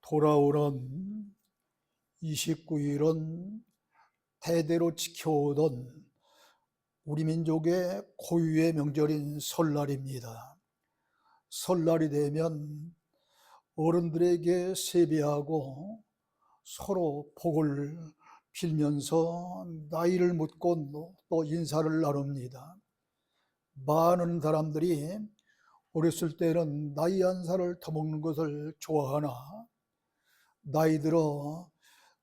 돌아오는 29일은 대대로 지켜오던 우리 민족의 고유의 명절인 설날입니다. 설날이 되면 어른들에게 세배하고 서로 복을 빌면서 나이를 묻고 또 인사를 나눕니다. 많은 사람들이 어렸을 때는 나이 한 살을 더먹는 것을 좋아하나 나이 들어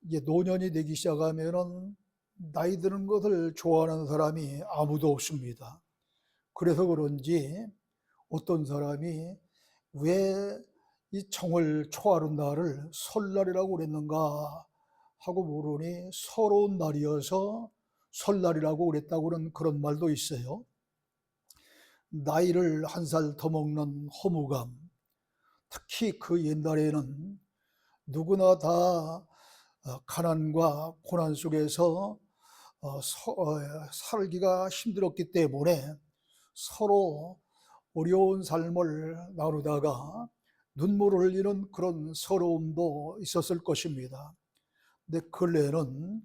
이제 노년이 되기 시작하면은 나이 드는 것을 좋아하는 사람이 아무도 없습니다. 그래서 그런지 어떤 사람이 왜 이 청월 초하루 날을 설날이라고 그랬는가 하고 물으니 서러운 날이어서 설날이라고 그랬다고 그런 말도 있어요. 나이를 한 살 더 먹는 허무감, 특히 그 옛날에는 누구나 다 가난과 고난 속에서 살기가 힘들었기 때문에 서로 어려운 삶을 나누다가 눈물을 흘리는 그런 서러움도 있었을 것입니다. 근데 근래에는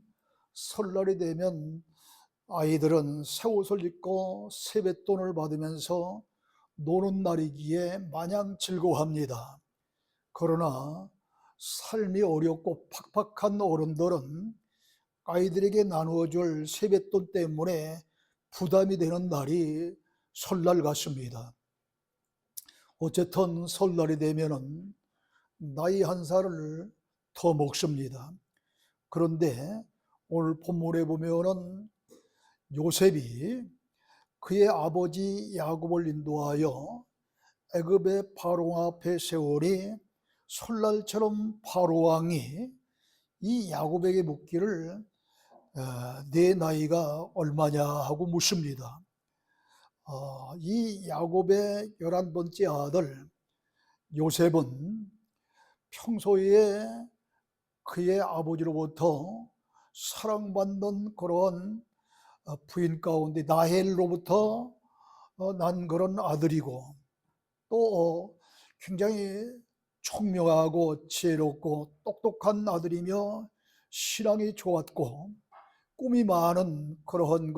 설날이 되면 아이들은 새 옷을 입고 세뱃돈을 받으면서 노는 날이기에 마냥 즐거워합니다. 그러나 삶이 어렵고 팍팍한 어른들은 아이들에게 나누어줄 세뱃돈 때문에 부담이 되는 날이 설날 같습니다. 어쨌든 설날이 되면은 나이 한 살을 더 먹습니다. 그런데 오늘 본문에 보면은 요셉이 그의 아버지 야곱을 인도하여 애굽의 바로 앞에 세우니 설날처럼 바로 왕이 이 야곱에게 묻기를 내 나이가 얼마냐 하고 묻습니다. 이 야곱의 11번째 아들 요셉은 평소에 그의 아버지로부터 사랑받는 그런 부인 가운데 라헬로부터 난 그런 아들이고 또 굉장히 총명하고 지혜롭고 똑똑한 아들이며 신앙이 좋았고 꿈이 많은 그러한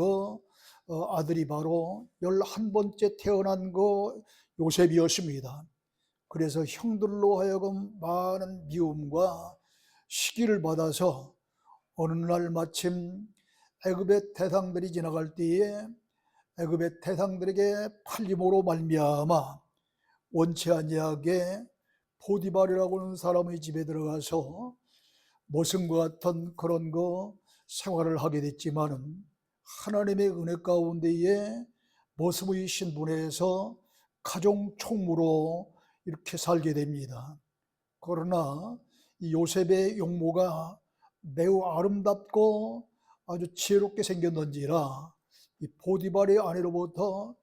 아들이 바로 11번째 태어난 요셉이었습니다. 그래서 형들로 하여금 많은 미움과 시기를 받아서 어느 날 마침 애굽의 태상들이 지나갈 때에 애굽의 태상들에게 팔림으로 말미암아 원치 아니하게 보디발이라고 하는 사람의 집에 들어가서 머슴과 같은 그런 생활을 하게 됐지만은 하나님의 은혜 가운데에 머슴의 신분에서 가정 총무로 이렇게 살게 됩니다. 그러나 이 요셉의 용모가 매우 아름답고 아주 지혜롭게 생겼는지라 이 보디발의 아내로부터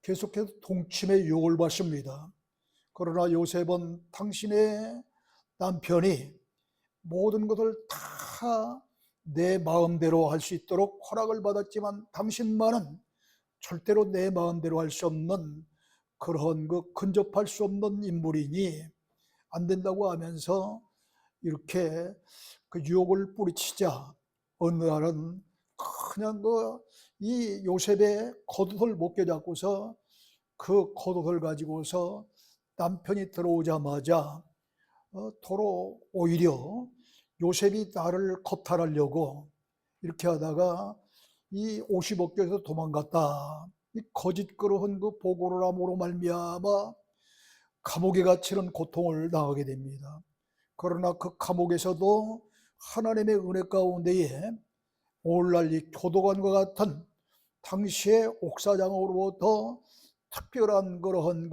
계속해서 동침의 유혹을 받습니다. 그러나 요셉은 당신의 남편이 모든 것을 다 내 마음대로 할 수 있도록 허락을 받았지만 당신만은 절대로 내 마음대로 할 수 없는 그런 근접할 수 없는 인물이니 안 된다고 하면서 이렇게 그 유혹을 뿌리치자 어느 날은 그냥 이 요셉의 겉옷을 벗겨잡고서 그 겉옷을 가지고서 남편이 들어오자마자 도로 오히려 요셉이 나를 겁탈하려고 이렇게 하다가 이 옷이 벗겨서 도망갔다. 이 거짓 그러한 보고로함으로 말미암아 감옥에 갇히는 고통을 당하게 됩니다. 그러나 그 감옥에서도 하나님의 은혜 가운데에 오늘날 이 교도관과 같은 당시의 옥사장으로부터 특별한 그러한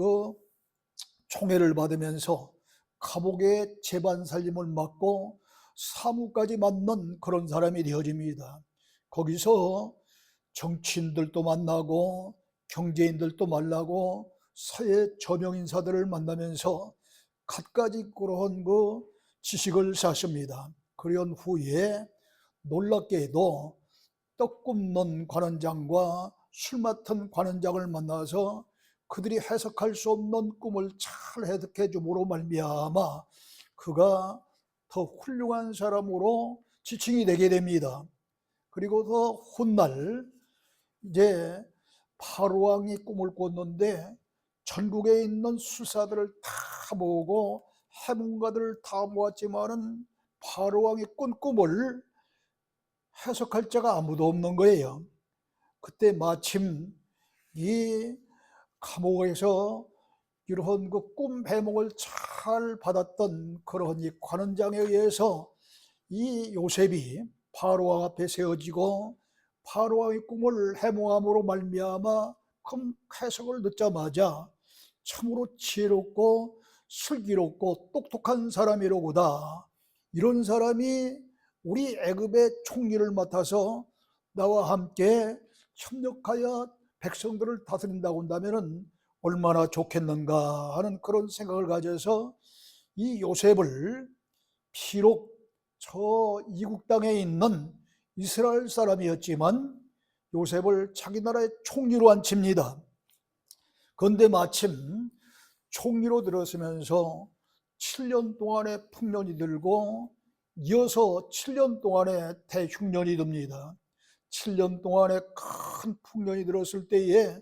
총애를 받으면서 감옥의 재반 살림을 맡고 사무까지 맡는 그런 사람이 되어집니다. 거기서 정치인들도 만나고 경제인들도 만나고 사회 저명 인사들을 만나면서 갖가지 그러한 지식을 쌓습니다. 그런 후에 놀랍게도 떡 굽는 관원장과 술 맡은 관원장을 만나서 그들이 해석할 수 없는 꿈을 잘 해석해 줌으로 말미암아 그가 더 훌륭한 사람으로 지칭이 되게 됩니다. 그리고 더 훗날 이제 바로 왕이 꿈을 꿨는데 전국에 있는 술사들을 다 모으고 해문가들을 다 모았지만은 바로 왕이 꾼 꿈을 해석할 자가 아무도 없는 거예요. 그때 마침 이 감옥에서 이런 그 꿈 해몽을 잘 받았던 그런 이 관원장에 의해서 이 요셉이 바로 왕 앞에 세워지고 바로 왕의 꿈을 해몽함으로 말미암아 그 해석을 듣자마자 참으로 지혜롭고 슬기롭고 똑똑한 사람이로구나. 이런 사람이 우리 애굽의 총리를 맡아서 나와 함께 협력하여 백성들을 다스린다고 한다면 얼마나 좋겠는가 하는 그런 생각을 가져서 이 요셉을 비록 저 이국 땅에 있는 이스라엘 사람이었지만 요셉을 자기 나라의 총리로 앉힙니다. 그런데 마침 총리로 들어서면서 7년 동안의 풍년이 들고 이어서 7년 동안의 대흉년이 듭니다. 7년 동안의 큰 풍년이 들었을 때에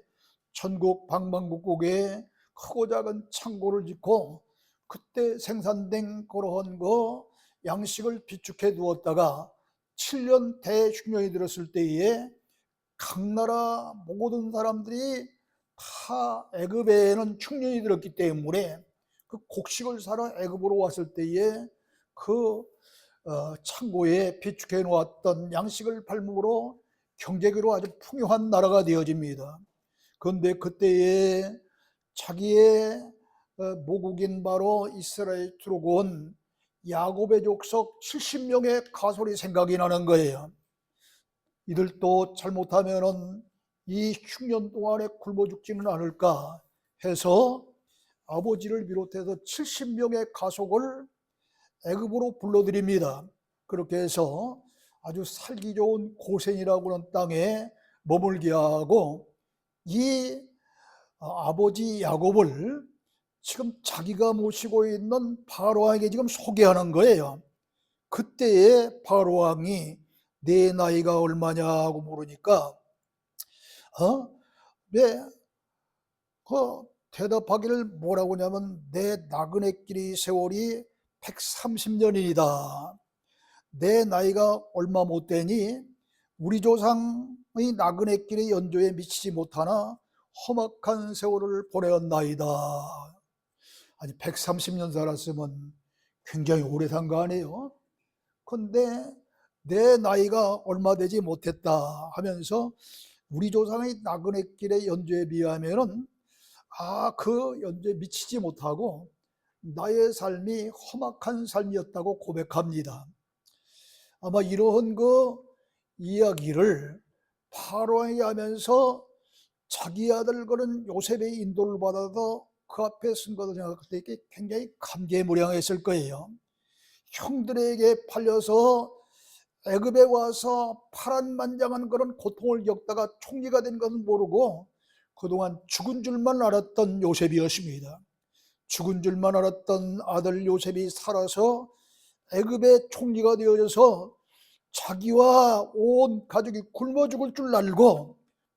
전국 방방곡곡에 크고 작은 창고를 짓고 그때 생산된 그러한 거 양식을 비축해 두었다가 7년 대흉년이 들었을 때에 각 나라 모든 사람들이 다 애굽에는 흉년이 들었기 때문에 그 곡식을 사러 애굽으로 왔을 때에 그 창고에 비축해 놓았던 양식을 발목으로 경제적으로 아주 풍요한 나라가 되어집니다. 그런데 그때에 자기의 모국인 바로 이스라엘 들어온 야곱의 족속 70명의 가솔이 생각이 나는 거예요. 이들도 잘못하면은 이 흉년 동안에 굶어 죽지는 않을까 해서 아버지를 비롯해서 70명의 가족을 애굽으로 불러들입니다. 그렇게 해서 아주 살기 좋은 고센이라고 하는 땅에 머물게 하고 이 아버지 야곱을 지금 자기가 모시고 있는 바로 왕에게 지금 소개하는 거예요. 그때에 바로 왕이 내 나이가 얼마냐고 물으니까 네, 그 대답하기를 뭐라고 하냐면 내 나그네 길이 세월이 130년이다. 내 나이가 얼마 못 되니 우리 조상의 나그네 길의 연조에 미치지 못하나 험악한 세월을 보내었나이다. 아니 130년 살았으면 굉장히 오래 산 거 아니에요? 근데 내 나이가 얼마 되지 못했다 하면서 우리 조상의 나그네 길의 연조에 비하면은 그 연조에 미치지 못하고 나의 삶이 험악한 삶이었다고 고백합니다. 아마 이러한 그 이야기를 파로왕이 하면서 자기 아들 그런 요셉의 인도를 받아서 그 앞에 쓴 것을 생각할 때 이게 굉장히 감개무량했을 거예요. 형들에게 팔려서 애굽에 와서 파란만장한 그런 고통을 겪다가 총리가 된 것은 모르고 그동안 죽은 줄만 알았던 요셉이었습니다. 죽은 줄만 알았던 아들 요셉이 살아서 애굽의 총리가 되어져서 자기와 온 가족이 굶어 죽을 줄 알고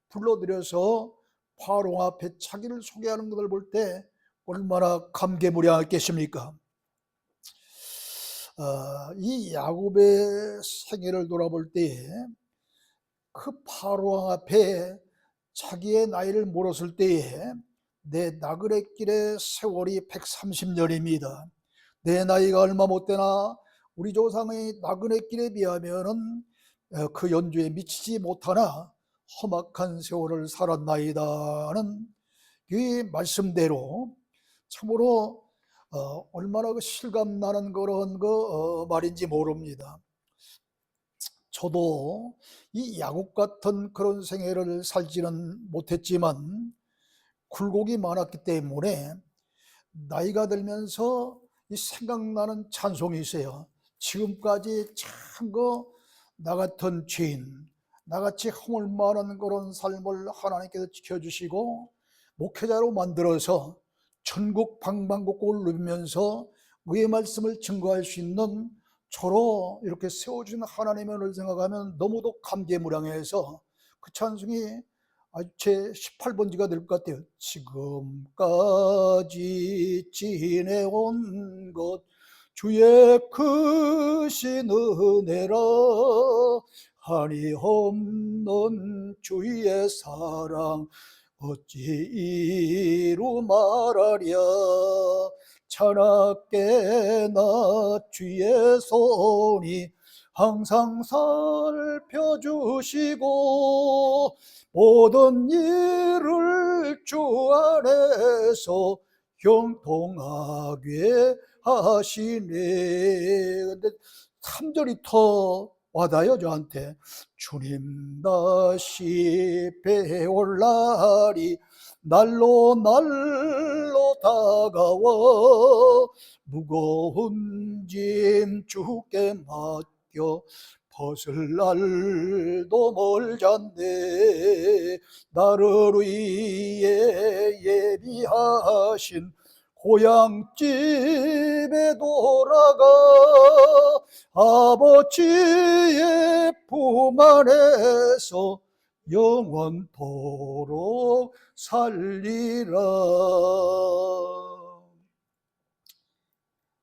불러들여서 파로 앞에 자기를 소개하는 것을 볼 때 얼마나 감개무량했겠습니까? 이 야곱의 생애를 돌아볼 때에 그 파로왕 앞에 자기의 나이를 물었을 때에 내 나그네 길의 세월이 130년입니다. 내 나이가 얼마 못 되나 우리 조상의 나그네 길에 비하면은 그 연주에 미치지 못하나 험악한 세월을 살았나이다는 이 말씀대로 참으로 얼마나 그 실감나는 그런 말인지 모릅니다. 저도 이 야곱 같은 그런 생애를 살지는 못했지만 굴곡이 많았기 때문에 나이가 들면서 이 생각나는 찬송이 있어요. 지금까지 참 나 같은 죄인, 나같이 허물 많은 그런 삶을 하나님께서 지켜주시고 목회자로 만들어서 전국 방방곡곡을 누비면서 의의 말씀을 증거할 수 있는 저로 이렇게 세워주신 하나님의 은혜를 생각하면 너무도 감개무량해서 그 찬송이 아주 제 18번지가 될 것 같아요. 지금까지 지내온 것 주의 크신 은혜라 한이 없는 주의 사랑 어찌 이루 말하랴 차갑게나 주의 손이 항상 살펴주시고 모든 일을 주 안에서 형통하게 하시네. 근데 3절이 더 와닿아요 저한테. 주님 다시 배올 날이 날로 다가와 무거운 짐 주께 맡겨 벗을 날도 멀잖네. 나를 위해 예비하신 고향집에 돌아가 아버지의 품 안에서 영원토록 살리라.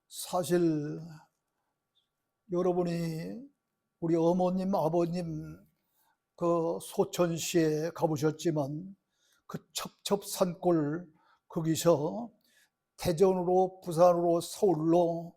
사실 여러분이 우리 어머님 아버님 그 소천시에 가보셨지만 그 첩첩산골 거기서 대전으로 부산으로 서울로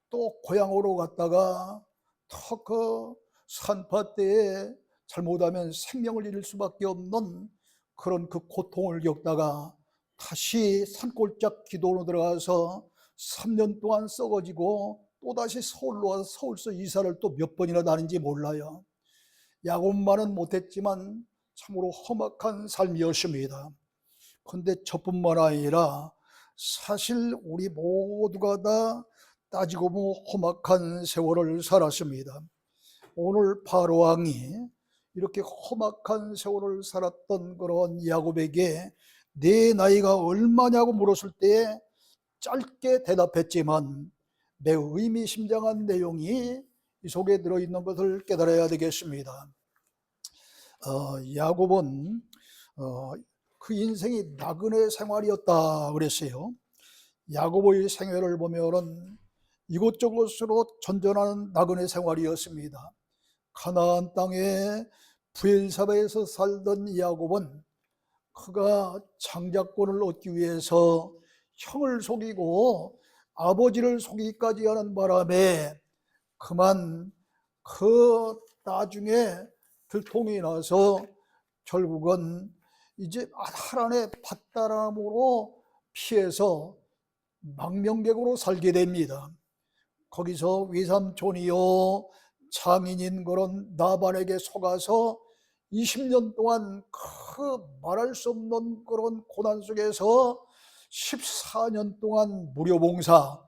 또 고향으로 갔다가 더 그 산파대에 잘못하면 생명을 잃을 수밖에 없는 그런 그 고통을 겪다가 다시 산골짝 기도로 들어가서 3년 동안 썩어지고 또다시 서울로 와서 서울서 이사를 또 몇 번이나 다닌지 몰라요. 야곱만은 못했지만 참으로 험악한 삶이었습니다. 그런데 저뿐만 아니라 사실 우리 모두가 다 따지고 보면 험악한 세월을 살았습니다. 오늘 바로왕이 이렇게 험악한 세월을 살았던 그런 야곱에게 내 나이가 얼마냐고 물었을 때에 짧게 대답했지만 매우 의미심장한 내용이 이 속에 들어있는 것을 깨달아야 되겠습니다. 야곱은 그 인생이 나그네 생활이었다 그랬어요. 야곱의 생애를 보면은 이곳저곳으로 전전하는 나그네 생활이었습니다. 가나안 땅에 브엘사바에서 살던 야곱은 그가 장자권을 얻기 위해서 형을 속이고 아버지를 속이기까지 하는 바람에 그만 그 나중에 들통이 나서 결국은 이제 하란의 밧다람으로 피해서 망명객으로 살게 됩니다. 거기서 외삼촌이요 장인인 그런 나반에게 속아서 20년 동안 그 말할 수 없는 그런 고난 속에서 14년 동안 무료봉사,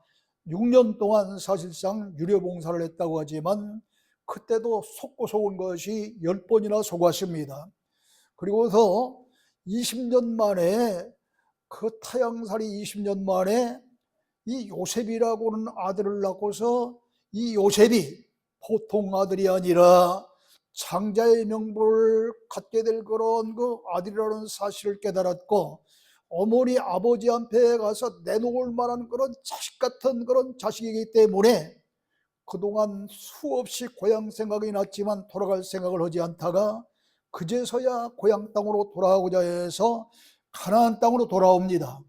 6년 동안 사실상 유료봉사를 했다고 하지만 그때도 속고 속은 것이 10번이나 속았습니다. 그리고서 20년 만에 그 타향살이 20년 만에 이 요셉이라고는 아들을 낳고서 이 요셉이 보통 아들이 아니라 장자의 명분을 갖게 될 그런 그 아들이라는 사실을 깨달았고 어머니 아버지한테 가서 내놓을 만한 그런 자식 같은 그런 자식이기 때문에 그동안 수없이 고향 생각이 났지만 돌아갈 생각을 하지 않다가 그제서야 고향 땅으로 돌아가고자 해서 가나안 땅으로 돌아옵니다.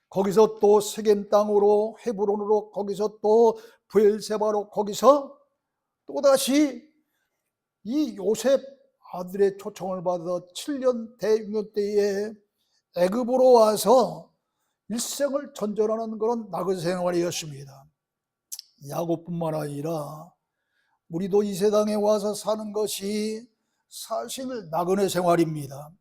거기서 또 세겜 땅으로 헤브론으로 거기서 또 브엘세바로 거기서 또다시 이 요셉 아들의 초청을 받아 7년 대육년 때에 애굽으로 와서 일생을 전전하는 그런 나그네 생활이었습니다. 야곱뿐만 아니라 우리도 이 세상에 와서 사는 것이 사실 나그네 생활입니다.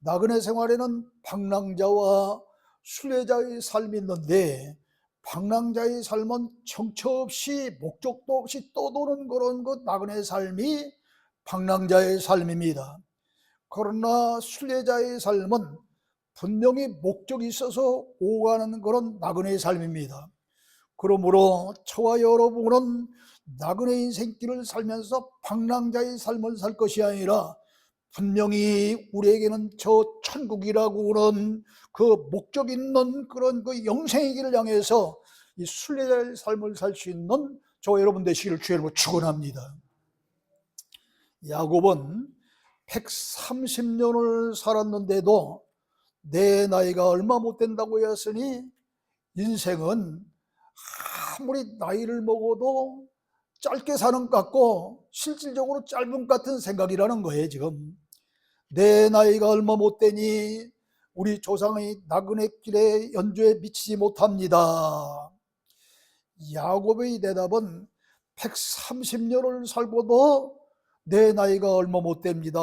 나그네 생활에는 방랑자와 순례자의 삶이 있는데 방랑자의 삶은 정처 없이 목적도 없이 떠도는 그런 그 나그네 삶이 방랑자의 삶입니다. 그러나 순례자의 삶은 분명히 목적이 있어서 오가는 그런 나그네의 삶입니다. 그러므로 저와 여러분은 나그네 인생길을 살면서 방랑자의 삶을 살 것이 아니라 분명히 우리에게는 저 천국이라고 그런 그 목적 있는 그런 그 영생의 길을 향해서 이 순례자의 삶을 살 수 있는 저 여러분 되시기를 주의 이름으로 축원합니다. 야곱은 130년을 살았는데도 내 나이가 얼마 못 된다고 했으니 인생은 아무리 나이를 먹어도 짧게 사는 것 같고 실질적으로 짧은 것 같은 생각이라는 거예요. 지금 내 나이가 얼마 못 되니 우리 조상의 나그네 길에 연조에 미치지 못합니다. 야곱의 대답은 130년을 살고도 내 나이가 얼마 못 됩니다.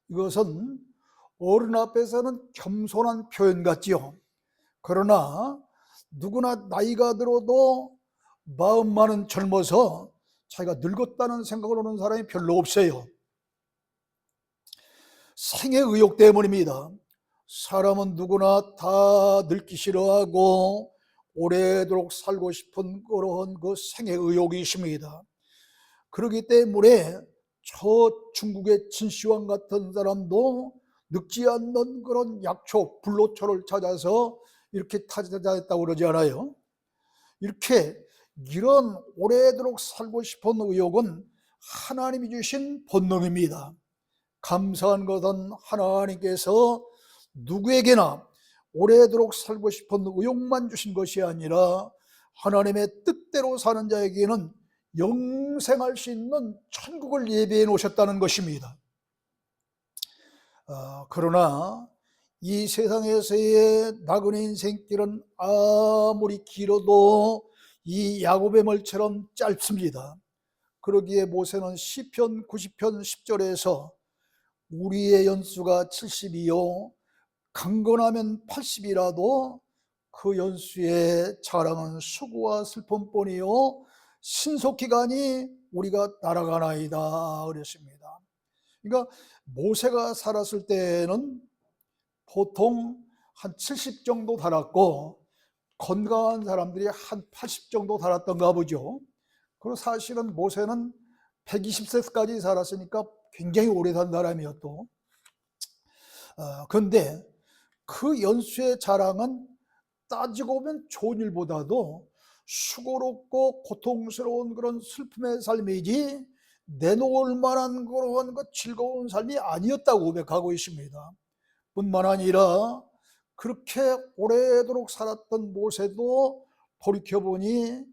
이것은 어른 앞에서는 겸손한 표현 같지요. 그러나 누구나 나이가 들어도 마음만은 젊어서 자기가 늙었다는 생각을 하는 사람이 별로 없어요. 생의 의욕 때문입니다. 사람은 누구나 다 늙기 싫어하고 오래도록 살고 싶은 그런 그 생의 의욕이 있습니다. 그렇기 때문에 저 중국의 진시황 같은 사람도 늙지 않는 그런 약초, 불로초를 찾아서 이렇게 찾아냈다고 그러지 않아요? 이런 오래도록 살고 싶은 의욕은 하나님이 주신 본능입니다. 감사한 것은 하나님께서 누구에게나 오래도록 살고 싶은 의욕만 주신 것이 아니라 하나님의 뜻대로 사는 자에게는 영생할 수 있는 천국을 예비해 놓으셨다는 것입니다. 그러나 이 세상에서의 나그네 인생길은 아무리 길어도 이 야곱의 말처럼 짧습니다. 그러기에 모세는 시편 90편 10절에서 우리의 연수가 70이요 강건하면 80이라도 그 연수의 자랑은 수고와 슬픔뿐이요 신속히 가니 우리가 날아가나이다 그랬습니다. 그러니까 모세가 살았을 때는 보통 한 70 정도 살았고 건강한 사람들이 한 80 정도 살았던가 보죠. 그리고 사실은 모세는 120세까지 살았으니까 굉장히 오래 산 사람이었고, 그런데 그 연수의 자랑은 따지고 보면 좋은 일보다도 수고롭고 고통스러운 그런 슬픔의 삶이지 내놓을 만한 그런 즐거운 삶이 아니었다고 고백하고 있습니다. 뿐만 아니라 그렇게 오래도록 살았던 모세도 돌이켜보니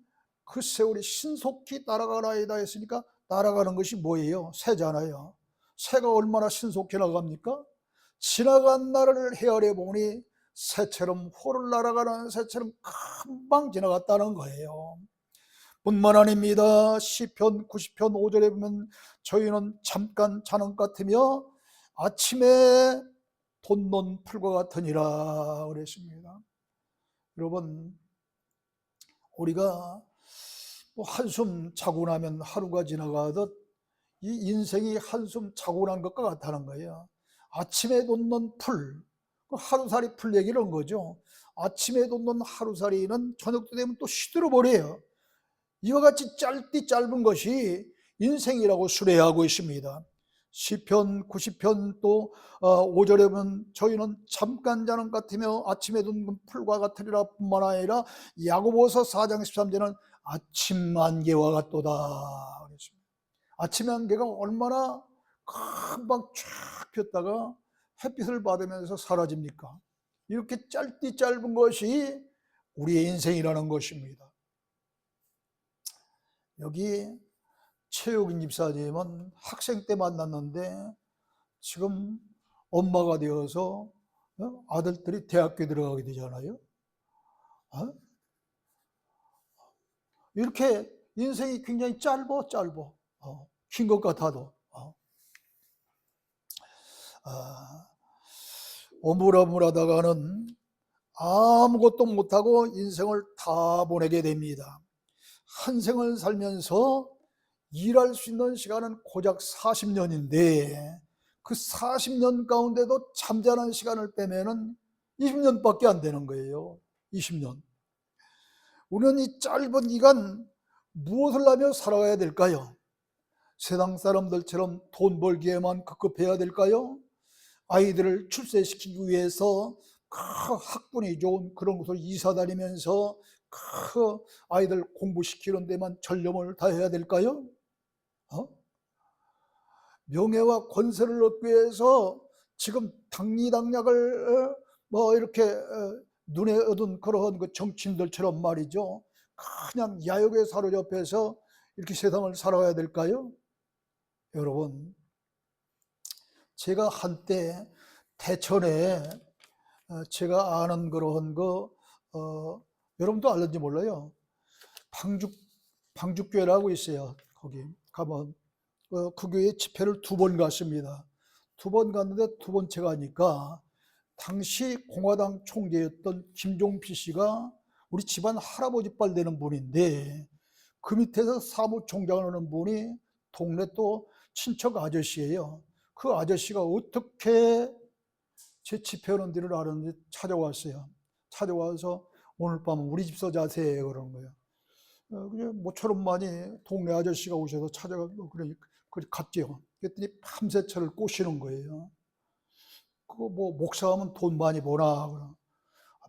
그 세월이 신속히 날아가나이다 했으니까 날아가는 것이 뭐예요? 새잖아요. 새가 얼마나 신속히 나갑니까? 지나간 날을 헤아려 보니 새처럼 호를 날아가는 새처럼 금방 지나갔다는 거예요. 뿐만 아닙니다. 시편 90편 5절에 보면 저희는 잠깐 자는 것 같으며 아침에 돋는 풀과 같으니라 그랬습니다. 여러분, 우리가 한숨 자고 나면 하루가 지나가듯 이 인생이 한숨 자고 난 것과 같다는 거예요. 아침에 돋는 풀, 하루살이 풀 얘기를 한 거죠. 아침에 돋는 하루살이는 저녁도 되면 또 시들어 버려요. 이와 같이 짧은 것이 인생이라고 수레하고 있습니다. 시편 90편 또 5절에 보면 저희는 잠깐 자는 것 같으며 아침에 돋는 풀과 같으리라 뿐만 아니라 야고보서 4장 13절은 아침 안개와 같도다 그랬습니다. 아침 안개가 얼마나 금방 쫙 폈다가 햇빛을 받으면서 사라집니까? 이렇게 짧은 것이 우리의 인생이라는 것입니다. 여기 최욱인 집사님은 학생 때 만났는데 지금 엄마가 되어서 아들들이 대학교에 들어가게 되잖아요. 이렇게 인생이 굉장히 짧아. 긴 것 같아도. 오물오물하다가는 아무것도 못하고 인생을 다 보내게 됩니다. 한 생을 살면서 일할 수 있는 시간은 고작 40년인데 그 40년 가운데도 잠자는 시간을 빼면은 20년밖에 안 되는 거예요. 20년. 우리는 이 짧은 기간 무엇을 하며 살아가야 될까요? 세상 사람들처럼 돈 벌기에만 급급해야 될까요? 아이들을 출세시키기 위해서 학군이 좋은 그런 곳을 이사 다니면서 아이들 공부시키는 데만 전념을 다해야 될까요? 명예와 권세를 얻기 위해서 지금 당리당략을 이렇게 눈에 얻은 그러한 그 정치인들처럼 말이죠. 그냥 야욕에 사로잡혀서 이렇게 세상을 살아가야 될까요? 여러분, 제가 한때 대천에 제가 아는 그런 거 여러분도 알는지 몰라요. 방죽교회라고 있어요. 거기 가면 그 교회 집회를 2번 갔습니다. 2번 갔는데 2번째 가니까 당시 공화당 총재였던 김종필 씨가 우리 집안 할아버지뻘 되는 분인데 그 밑에서 사무총장을 하는 분이 동네 또 친척 아저씨예요. 그 아저씨가 어떻게 제 집회하는 데를 알았는지 찾아왔어요. 찾아와서 오늘 밤 우리 집서 자세 그러는 거예요. 그냥 모처럼 많이 동네 아저씨가 오셔서 찾아가고 그래 갔죠. 그랬더니 밤새 저를 꼬시는 거예요. 그거 뭐 목사하면 돈 많이 버나?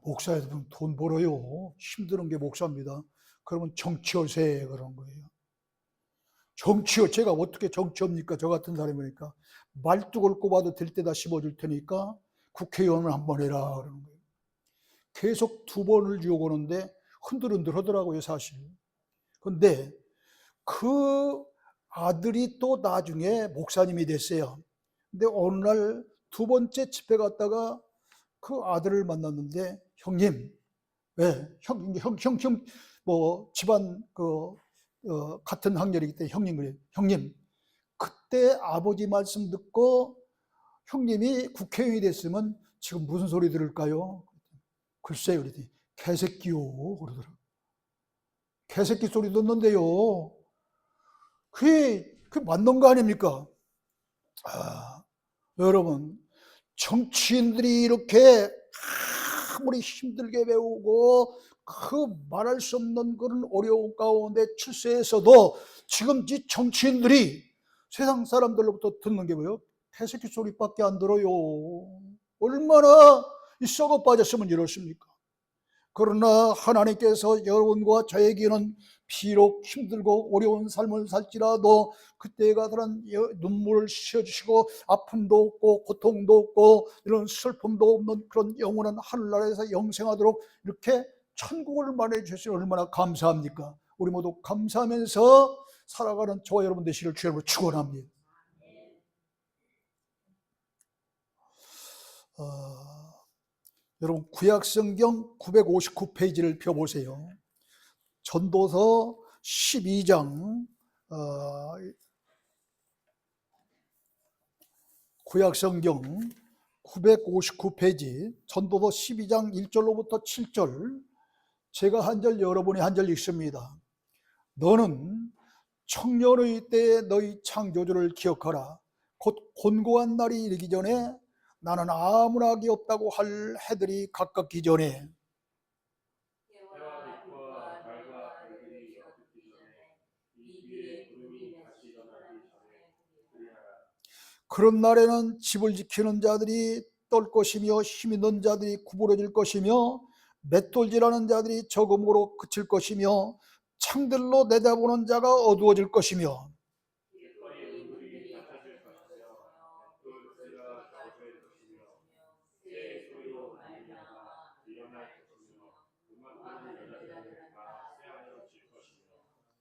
목사에서 돈 벌어요. 힘드는 게 목사입니다. 그러면 정치하세 그런 거예요. 정치요? 제가 어떻게 정치합니까? 저 같은 사람이니까 말뚝을 꼽아도 될 때다 심어줄 테니까 국회의원을 한번 해라 그러는 거예요. 계속 2번을 유혹하는데 흔들흔들 하더라고요, 사실. 근데 그 아들이 또 나중에 목사님이 됐어요. 근데 어느 날 2번째 집회 갔다가 그 아들을 만났는데 형님, 왜 뭐 집안 같은 학년이기 때문에 형님 그래요. 형님, 그때 아버지 말씀 듣고 형님이 국회의원이 됐으면 지금 무슨 소리 들을까요? 글쎄요, 그랬더니 개새끼요 그러더라고요. 개새끼 소리 듣는데요. 그게 맞는 거 아닙니까? 여러분, 정치인들이 이렇게 아무리 힘들게 배우고 그 말할 수 없는 그런 어려운 가운데 출세해서도 지금 이 정치인들이 세상 사람들로부터 듣는 게 뭐예요? 개새끼 소리밖에 안 들어요. 얼마나 이 썩어 빠졌으면 이렇습니까? 그러나 하나님께서 여러분과 저에게는 비록 힘들고 어려운 삶을 살지라도 그때가 그런 눈물을 씻어주시고 아픔도 없고 고통도 없고 이런 슬픔도 없는 그런 영원한 하늘나라에서 영생하도록 이렇게 천국을 마련해 주시니 얼마나 감사합니까? 우리 모두 감사하면서 살아가는 저와 여러분 되시기를 주님으로 축원합니다. 여러분 구약성경 959페이지를 펴보세요. 전도서 12장 구약성경 959페이지 전도서 12장 1절로부터 7절 제가 한 절 여러분이 한 절 읽습니다. 너는 청년의 때에 너희 창조주를 기억하라. 곧 곤고한 날이 이르기 전에 나는 아무나 악이 없다고 할 해들이 가깝기 전에 그런 날에는 집을 지키는 자들이 떨 것이며 힘 있는 자들이 구부러질 것이며 맷돌질하는 자들이 적음으로 그칠 것이며 창들로 내다보는 자가 어두워질 것이며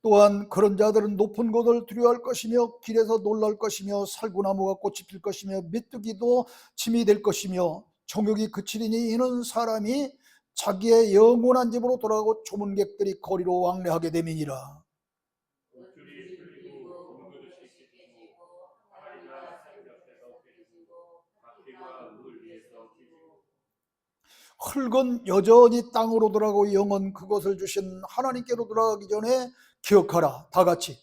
또한 그런 자들은 높은 곳을 두려워할 것이며 길에서 놀랄 것이며 살구나무가 꽃이 필 것이며 메뚜기도 짐이 될 것이며 정욕이 그치리니 이는 사람이 자기의 영원한 집으로 돌아가고 조문객들이 거리로 왕래하게 됨이니라. 흙은 여전히 땅으로 돌아가고 영은 그것을 주신 하나님께로 돌아가기 전에 기억하라. 다 같이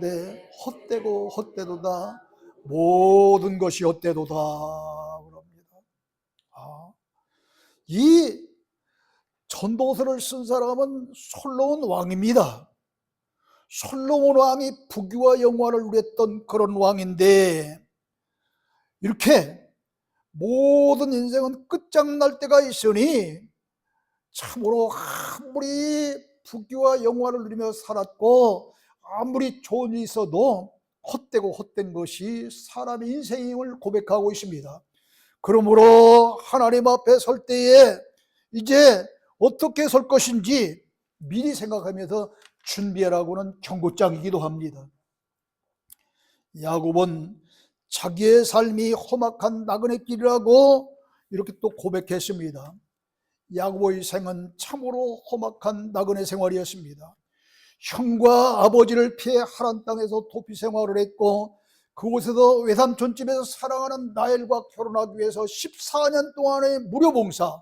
내 헛되고 헛되도다 모든 것이 헛되도다 그럽니다. 이 전도서를 쓴 사람은 솔로몬 왕입니다. 솔로몬 왕이 부귀와 영화를 누렸던 그런 왕인데, 이렇게 모든 인생은 끝장날 때가 있으니 참으로 아무리 부귀와 영화를 누리며 살았고 아무리 좋은 일이 있어도 헛되고 헛된 것이 사람의 인생임을 고백하고 있습니다. 그러므로 하나님 앞에 설 때에 이제 어떻게 설 것인지 미리 생각하면서 준비하라고는 경고장이기도 합니다. 야곱은 자기의 삶이 험악한 나그네 길이라고 이렇게 또 고백했습니다. 야곱의 생은 참으로 험악한 나그네 생활이었습니다. 형과 아버지를 피해 하란 땅에서 도피 생활을 했고, 그곳에서 외삼촌 집에서 사랑하는 나엘과 결혼하기 위해서 14년 동안의 무료봉사,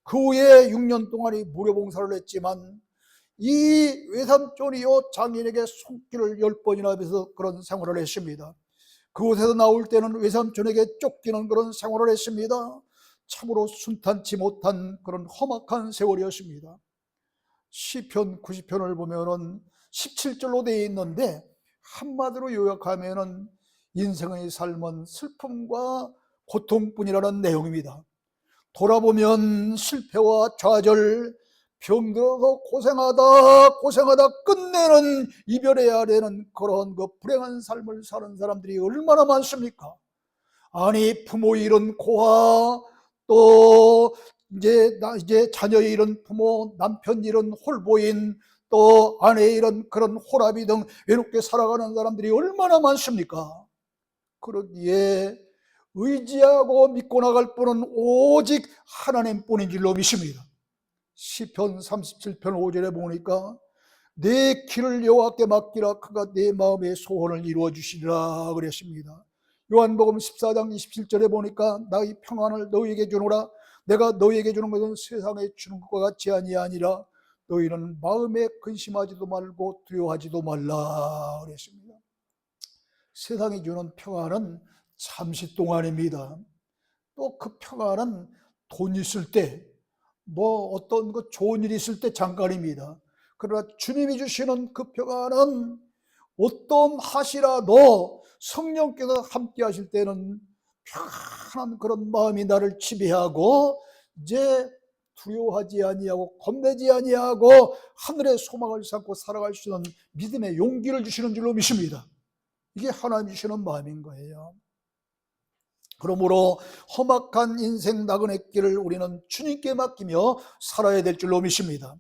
그 후에 6년 동안의 무료봉사를 했지만 이 외삼촌이요 장인에게 손길을 10번이나 해서 그런 생활을 했습니다. 그곳에서 나올 때는 외삼촌에게 쫓기는 그런 생활을 했습니다. 참으로 순탄치 못한 그런 험악한 세월이었습니다. 시편 90편을 보면은 17절로 되어 있는데, 한마디로 요약하면은 인생의 삶은 슬픔과 고통뿐이라는 내용입니다. 돌아보면 실패와 좌절, 병들어서 고생하다 끝내는 이별해야 되는 그런 그 불행한 삶을 사는 사람들이 얼마나 많습니까? 아니, 부모 잃은 고아, 또 이제 자녀 잃은 부모, 남편 잃은 홀보인, 또 아내 잃은 그런 호라비 등 외롭게 살아가는 사람들이 얼마나 많습니까? 그러기에 의지하고 믿고 나갈 분은 오직 하나님뿐인 줄로 믿습니다. 시편 37편 5절에 보니까 내 길을 여호와께 맡기라, 그가 내 마음의 소원을 이루어 주시리라 그랬습니다. 요한복음 14장 27절에 보니까 나의 평안을 너희에게 주노라, 내가 너희에게 주는 것은 세상에 주는 것과 같이 아니하니라, 너희는 마음에 근심하지도 말고 두려워하지도 말라 그랬습니다. 세상이 주는 평안은 잠시 동안입니다. 또 그 평안은 돈 있을 때, 어떤 그 좋은 일이 있을 때 잠깐입니다. 그러나 주님이 주시는 그 평안은 어떤 하시라도 성령께서 함께 하실 때는 평안한 그런 마음이 나를 지배하고, 이제 두려워하지 아니하고 겁내지 아니하고 하늘의 소망을 삼고 살아갈 수 있는 믿음의 용기를 주시는 줄로 믿습니다. 이게 하나님 주시는 마음인 거예요. 그러므로 험악한 인생 나그네길을 우리는 주님께 맡기며 살아야 될 줄로 믿습니다.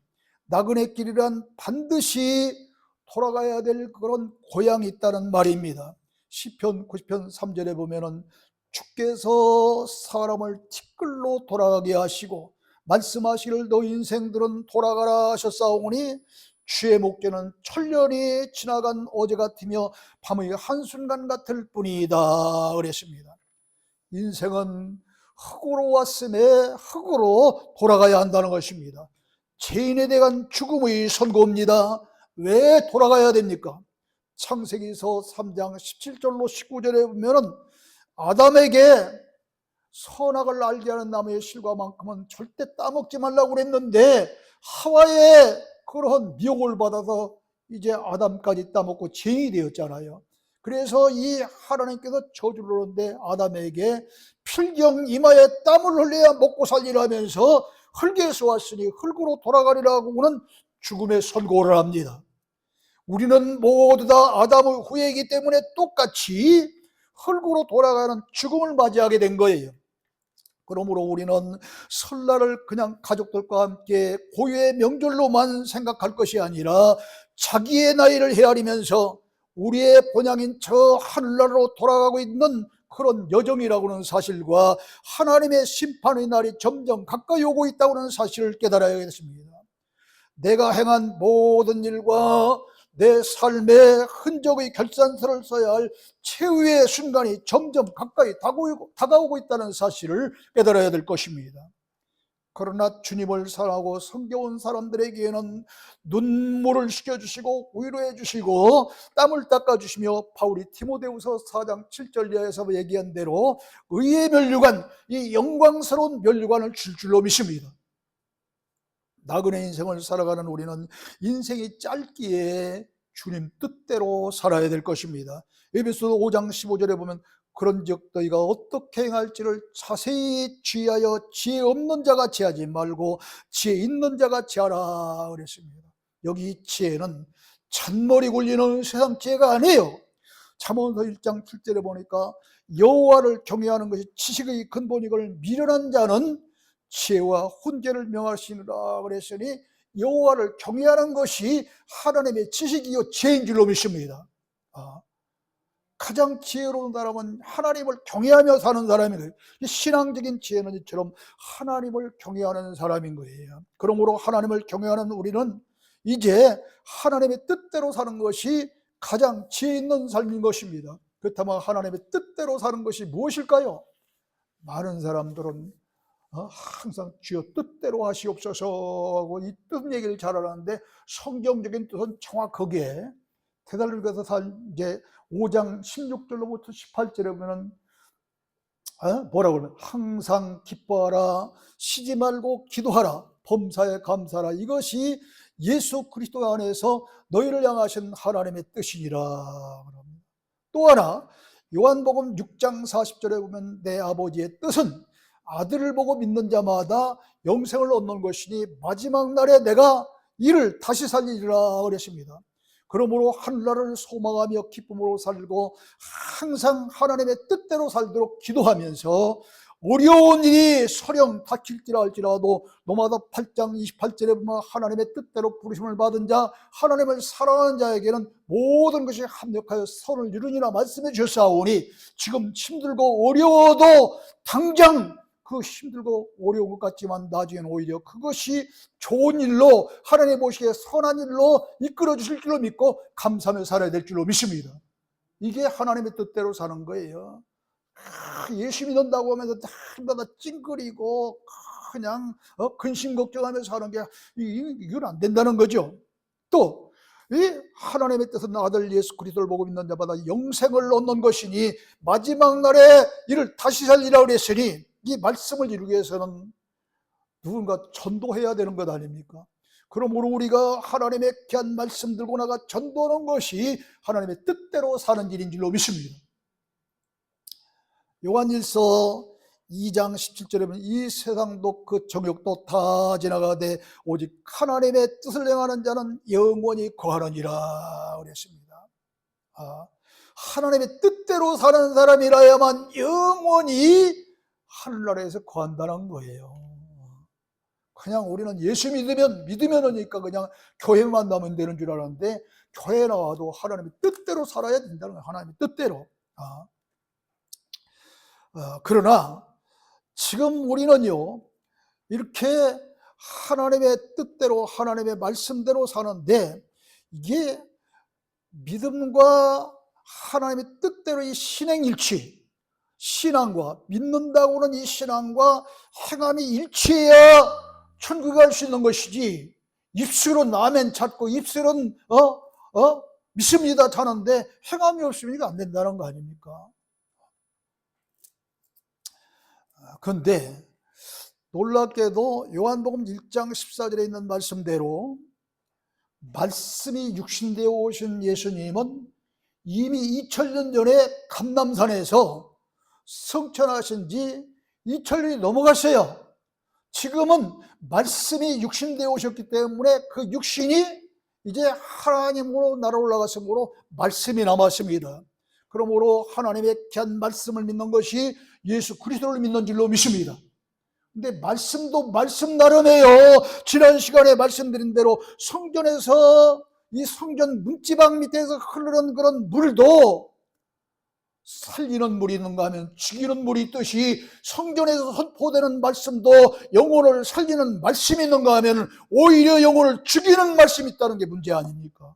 나그네길이란 반드시 돌아가야 될 그런 고향이 있다는 말입니다. 시편 90편 3절에 보면은 주께서 사람을 티끌로 돌아가게 하시고 말씀하시기를 너 인생들은 돌아가라 하셨사오니 주의 목전은 천년이 지나간 어제 같으며 밤의 한순간 같을 뿐이다 그랬습니다. 인생은 흙으로 왔음에 흙으로 돌아가야 한다는 것입니다. 죄인에 대한 죽음의 선고입니다. 왜 돌아가야 됩니까? 창세기서 3장 17절로 19절에 보면은 아담에게 선악을 알게 하는 나무의 실과만큼은 절대 따먹지 말라고 그랬는데 하와의 그런 미혹을 받아서 이제 아담까지 따먹고 죄인이 되었잖아요. 그래서 이 하나님께서 저주를 하는데 아담에게 필경 이마에 땀을 흘려야 먹고 살리라면서 흙에서 왔으니 흙으로 돌아가리라고는 죽음의 선고를 합니다. 우리는 모두 다 아담의 후예이기 때문에 똑같이 흙으로 돌아가는 죽음을 맞이하게 된 거예요. 그러므로 우리는 설날을 그냥 가족들과 함께 고유의 명절로만 생각할 것이 아니라 자기의 나이를 헤아리면서 우리의 본향인 저 하늘나라로 돌아가고 있는 그런 여정이라고는 사실과 하나님의 심판의 날이 점점 가까이 오고 있다고는 사실을 깨달아야겠습니다. 내가 행한 모든 일과 내 삶의 흔적의 결산서를 써야 할 최후의 순간이 점점 가까이 다가오고 있다는 사실을 깨달아야 될 것입니다. 그러나 주님을 사랑하고 섬겨온 사람들에게는 눈물을 식혀주시고 위로해 주시고 땀을 닦아주시며 바울이 디모데후서 4장 7절 이하에서 얘기한 대로 의의 면류관, 이 영광스러운 면류관을 줄 줄로 믿습니다. 나그네 인생을 살아가는 우리는 인생이 짧기에 주님 뜻대로 살아야 될 것입니다. 에베소서 5장 15절에 보면 그런즉 너희가 어떻게 행할지를 자세히 주의하여 지혜 없는 자같이 하지 말고 지혜 있는 자같이 하라 그랬습니다. 여기 지혜는 잔머리 굴리는 세상 지혜가 아니에요. 잠언서 1장 7절에 보니까 여호와를 경외하는 것이 지식의 근본이걸 미련한 자는 지혜와 훈계를 명하시느라 그랬으니 여호와를 경외하는 것이 하나님의 지식이요 지혜인 줄로 믿습니다. 가장 지혜로운 사람은 하나님을 경외하며 사는 사람이에요. 신앙적인 지혜는 이처럼 하나님을 경외하는 사람인 거예요. 그러므로 하나님을 경외하는 우리는 이제 하나님의 뜻대로 사는 것이 가장 지혜 있는 삶인 것입니다. 그렇다면 하나님의 뜻대로 사는 것이 무엇일까요? 많은 사람들은 항상 주여 뜻대로 하시옵소서 하고 이 뜻 얘기를 잘 하는데 성경적인 뜻은 정확하게 데살로니가서 이제 5장 16절로부터 18절에 보면 뭐라고 그러면 항상 기뻐하라, 쉬지 말고 기도하라, 범사에 감사하라, 이것이 예수 그리스도 안에서 너희를 향하신 하나님의 뜻이니라. 또 하나 요한복음 6장 40절에 보면 내 아버지의 뜻은 아들을 보고 믿는 자마다 영생을 얻는 것이니 마지막 날에 내가 이를 다시 살리리라 그랬습니다. 그러므로 하늘나라를 소망하며 기쁨으로 살고 항상 하나님의 뜻대로 살도록 기도하면서 어려운 일이 설령 닥칠지라 할지라도 노마다 8장 28절에 보면 하나님의 뜻대로 부르심을 받은 자, 하나님을 사랑하는 자에게는 모든 것이 합력하여 선을 이루니라 말씀해 주셨사오니 지금 힘들고 어려워도 당장 그 힘들고 어려운 것 같지만 나중에는 오히려 그것이 좋은 일로 하나님 보시기에 선한 일로 이끌어 주실 줄로 믿고 감사하며 살아야 될 줄로 믿습니다. 이게 하나님의 뜻대로 사는 거예요. 예수 믿는다고 하면서 날마다 찡그리고 그냥 근심 걱정하면서 사는 게 이건 안 된다는 거죠. 또 이 하나님의 뜻은 아들 예수 그리스도를 보고 믿는 자마다 영생을 얻는 것이니 마지막 날에 이를 다시 살리라 그랬으니 이 말씀을 이루기 위해서는 누군가 전도해야 되는 것 아닙니까? 그러므로 우리가 하나님의 귀한 말씀 들고 나가 전도하는 것이 하나님의 뜻대로 사는 일인 줄로 믿습니다. 요한일서 2장 17절에 보면 이 세상도 그 정욕도 다 지나가되 오직 하나님의 뜻을 행하는 자는 영원히 거하느니라 그랬습니다. 하나님의 뜻대로 사는 사람이라야만 영원히 하늘나라에서 거한다는 거예요. 그냥 우리는 예수 믿으면이니까 그냥 교회만 나면 되는 줄 알았는데 교회 나와도 하나님의 뜻대로 살아야 된다는 거예요. 하나님의 뜻대로. 그러나 지금 우리는요 이렇게 하나님의 뜻대로 하나님의 말씀대로 사는데 이게 믿음과 하나님의 뜻대로 이 신행일치, 신앙과 믿는다고 하는 이 신앙과 행함이 일치해야 천국에 갈 수 있는 것이지 입술은 아멘 찾고 입술은 믿습니다 하는데 행함이 없으면 이게 안 된다는 거 아닙니까? 그런데 놀랍게도 요한복음 1장 14절에 있는 말씀대로 말씀이 육신되어 오신 예수님은 이미 2000년 전에 감람산에서 성천하신 지 2000년이 넘어갔어요. 지금은 말씀이 육신되어 오셨기 때문에 그 육신이 이제 하나님으로 날아 올라갔으므로 말씀이 남았습니다. 그러므로 하나님의 귀한 말씀을 믿는 것이 예수 그리스도를 믿는 줄로 믿습니다. 근데 말씀도 말씀 나름이에요. 지난 시간에 말씀드린 대로 성전에서 이 성전 문지방 밑에서 흐르는 그런 물도 살리는 물이 있는가 하면 죽이는 물이 있듯이 성전에서 선포되는 말씀도 영혼을 살리는 말씀이 있는가 하면 오히려 영혼을 죽이는 말씀이 있다는 게 문제 아닙니까?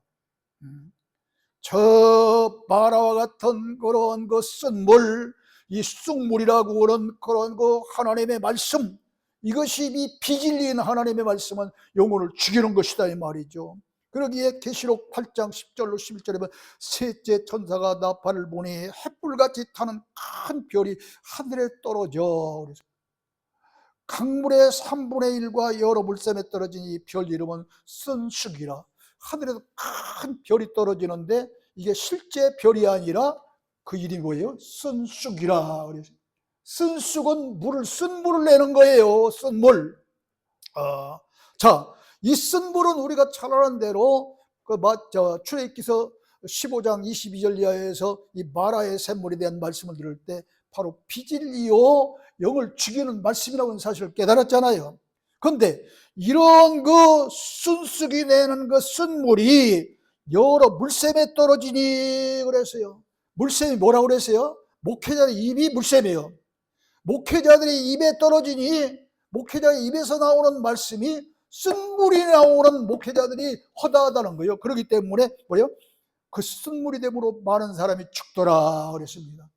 저 마라와 같은 그런 그 쓴 물, 이 쑥물이라고 하는 그런 그 하나님의 말씀, 이것이 이 비진리인 하나님의 말씀은 영혼을 죽이는 것이다 이 말이죠. 그러기에 계시록 8장 10절로 11절에 보면 셋째 천사가 나팔을 보니 햇불같이 타는 큰 별이 하늘에 떨어져. 강물의 3분의 1과 여러 물샘에 떨어진 이 별 이름은 쓴쑥이라. 하늘에서 큰 별이 떨어지는데 이게 실제 별이 아니라 그 이름이 뭐예요? 쓴쑥이라. 그래서 쓴쑥은 쓴물을 내는 거예요. 쓴물. 자, 이 쓴물은 우리가 잘 아는 대로 출애굽기서 15장 22절 이하에서 이 마라의 샘물에 대한 말씀을 들을 때 바로 비진리요 영을 죽이는 말씀이라고 하는 사실을 깨달았잖아요. 그런데 이런 그 순쑥이 내는 그 쓴물이 여러 물샘에 떨어지니 그랬어요. 물샘이 뭐라고 그랬어요? 목회자의 입이 물샘이에요. 목회자들이 입에 떨어지니 목회자의 입에서 나오는 말씀이 쓴물이 나오는 목회자들이 허다하다는 거예요. 그렇기 때문에 뭐예요? 그 쓴물이 됨으로 많은 사람이 죽더라 그랬습니다.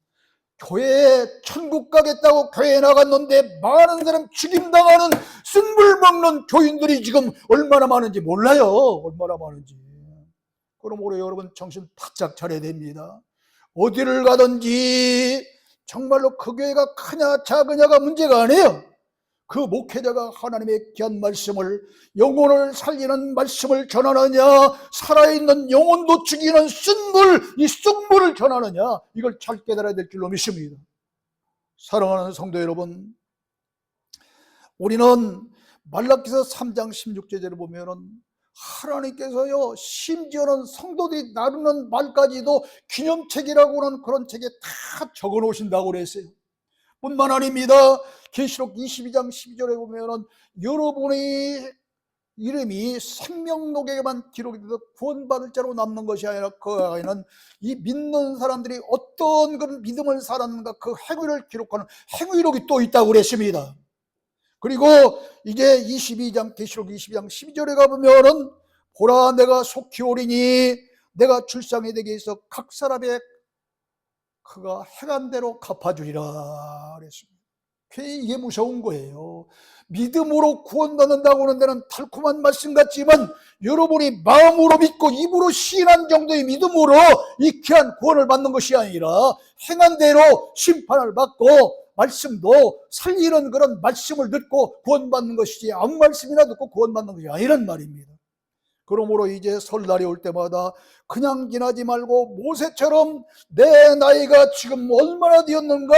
교회에 천국 가겠다고 교회에 나갔는데 많은 사람 죽임당하는 쓴물 먹는 교인들이 지금 얼마나 많은지 몰라요. 얼마나 많은지. 그러므로 여러분 정신 바짝 차려야 됩니다. 어디를 가든지 정말로 그 교회가 크냐 작으냐가 문제가 아니에요. 그 목회자가 하나님의 귀한 말씀을, 영혼을 살리는 말씀을 전하느냐, 살아있는 영혼도 죽이는 쓴물, 이 쑥물을 전하느냐, 이걸 잘 깨달아야 될 줄로 믿습니다. 사랑하는 성도 여러분, 우리는 말라기서 3장 16절을 보면은 하나님께서요, 심지어는 성도들이 나누는 말까지도 기념책이라고 하는 그런 책에 다 적어 놓으신다고 그랬어요. 뿐만 아닙니다. 계시록 22장 12절에 보면은 여러분의 이름이 생명록에만 기록이 돼서 구원받을 자로 남는 것이 아니라 그 안에는 이 믿는 사람들이 어떤 그런 믿음을 살았는가 그 행위를 기록하는 행위록이 또 있다고 그랬습니다. 그리고 이제 22장 계시록 22장 12절에 가보면은 보라 내가 속히 오리니 내가 출상에 되게 해서 각 사람의 그가 행한대로 갚아주리라 그랬습니다. 괜히 이게 무서운 거예요. 믿음으로 구원받는다고 하는 데는 달콤한 말씀 같지만 여러분이 마음으로 믿고 입으로 시인한 정도의 믿음으로 이 귀한 구원을 받는 것이 아니라 행한 대로 심판을 받고 말씀도 살리는 그런 말씀을 듣고 구원받는 것이지 아무 말씀이나 듣고 구원받는 것이 아니란 말입니다. 그러므로 이제 설날이 올 때마다 그냥 지나지 말고 모세처럼 내 나이가 지금 얼마나 되었는가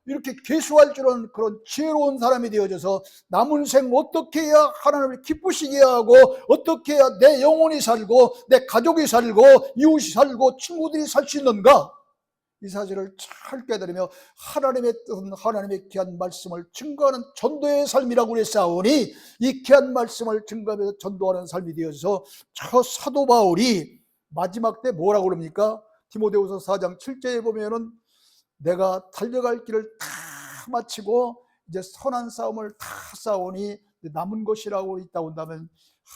이렇게 계수할 줄은 그런 지혜로운 사람이 되어져서 남은 생 어떻게 해야 하나님을 기쁘시게 하고 어떻게 해야 내 영혼이 살고 내 가족이 살고 이웃이 살고 친구들이 살 수 있는가, 이 사실을 잘 깨달으며 하나님의 뜻은 하나님의 귀한 말씀을 증거하는 전도의 삶이라고 그랬사오니 이 귀한 말씀을 증거하면서 전도하는 삶이 되어서 저 사도 바울이 마지막 때 뭐라고 그럽니까? 디모데후서 4장 7절에 보면은 내가 달려갈 길을 다 마치고 이제 선한 싸움을 다 싸우니 남은 것이라고 있다고 한다면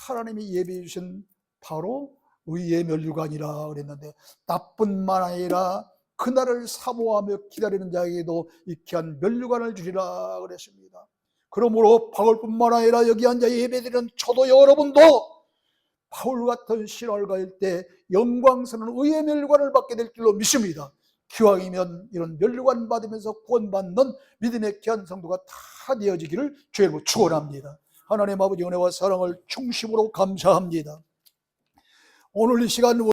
하나님이 예비해 주신 바로 의의 면류관이라 그랬는데 나뿐만 아니라 그날을 사모하며 기다리는 자에게도 이 귀한 면류관을 주리라 그랬습니다. 그러므로 바울뿐만 아니라 여기 앉아 예배드리는 저도 여러분도 바울 같은 신앙을 가질 때 영광스러운 의의 면류관을 받게 될 줄로 믿습니다. 기왕이면 이런 면류관 받으면서 구원받는 믿음의 귀한 성도가 다 되어지기를 주의로 축원합니다. 하나님 아버지 은혜와 사랑을 중심으로 감사합니다. 오늘 이 시간